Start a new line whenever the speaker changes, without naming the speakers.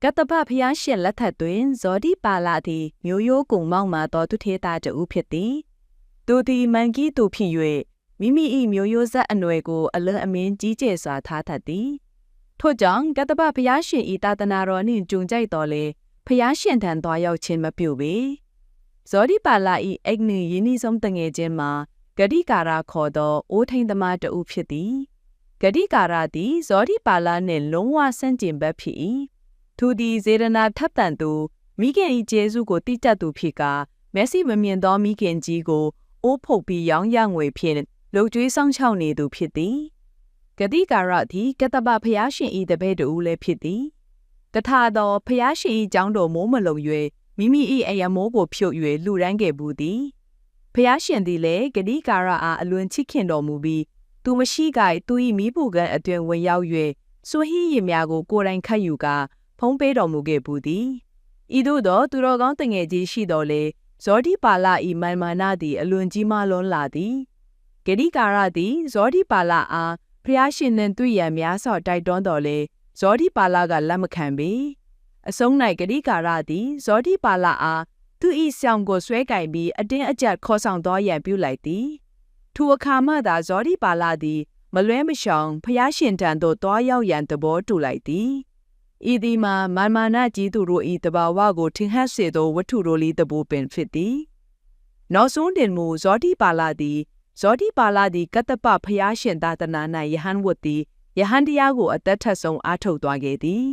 ကတ္တပဖျားရှင်လက်ထက်တွင်ဇောတိပါလာသည်မျိုးရိုးကုံမောက်မှတော်သူထေသားတဦးဖြစ်သည်သူသည်မန်ကြီးသူဖြစ်၍မိမိ၏မျိုးရိုးဆက်အနွယ်ကိုအလွန်အမင်းကြီးကျယ်စွာထားတတ်သည်ထို့ကြောင့်ကတ္တပဖျားရှင်၏တာသနာတော်နှင့်ကြုံကြိုက်တော်လေဖျားရှင်ထံသွားရောက်ခြင်းမပြုပေဇောတိပါလာ၏အိမ်နှင့်ယင်းဤဆုံးတငယ်ချင်းမှာဂတိကာရခေါ်သောအိုးထိန်သမားတဦးဖြစ်သည်ဂတိကာရသည်ဇောတိပါလာနှင့်လုံးဝဆန့်ကျင်ဘက်ဖြစ်၏သူသည်ဇေရနာထပ်တန်သူမိခင်၏ကျေးဇူးကိုတိကျသူဖြစ်ကာမျက်စိမမြင်သောမိခင်ကြီးကိုအိုးဖုတ်ပြီးရောင်းရငွေဖြင့်လှုပ်ကြွေးဆောင်ချောက်နေသူဖြစ်သည်ဂတိကာရသည်ကတ္တပဖျားရှင်၏တပည့်တူလည်းဖြစ်သည်တထသောဖျားရှင်၏ကြောင်းတော်မိုးမလုံ၍မိမိ၏အယမိုးကိုဖြုတ်၍လှူဒန်းခဲ့ဘူးသည်ဖျားရှင်သည်လည်းဂတိကာရအားအလွန်ချစ်ခင်တော်မူပြီးသူမရှိကြသူ၏မိဖို့ကန်အတွင်ဝင်ရောက်၍စွဟီးရည်များကိုကိုယ်တိုင်ခတ်ယူကာဖုံးပေးတော်မူခဲ့ဘူးသည်ဤသို့သောသူတော်ကောင်းတငယ်ကြီးရှိတော်လေဇောတိပါလာ၏မာနသည်အလွန်ကြီးမားလွန်းလာသည်ဂတိကာရသည်ဇောတိပါလာအားဖျားရှင်နှင့်တွေ့ရန်များစွာတိုက်တွန်းတော်လေဇောတိပါလာကလက်မခံပေအဆုံး၌ဂတိကာရသည်ဇောတိပါလာအားသူ၏ဆောင်ကိုဆွဲကင်ပြီးအတင်းအကျပ်ခေါ်ဆောင်တော်ရန်ပြုလိုက်သည်ထိုအခါမှသာဇောတိပါလာသည်မလွဲမရှောင်ဖျားရှင်ထံသို့တွားရောက်ရန်သဘောတူလိုက်သည်ဤသည်မှာမာနကြီးသူတို့၏တဘာဝကိုထင်ဟပ်စေသောဝတ္ထုတို့လေးတပိုးပင်ဖြစ်သည်နောက်ဆုံးတွင်မူဇောတိပါလာသည်ကတ္တပဖျားရှင်သာသနာ၌ယဟန်ဝတ်သည်ယဟန်တရားကိုအသက်ထက်ဆုံးအားထုတ်သွားခဲ့သည်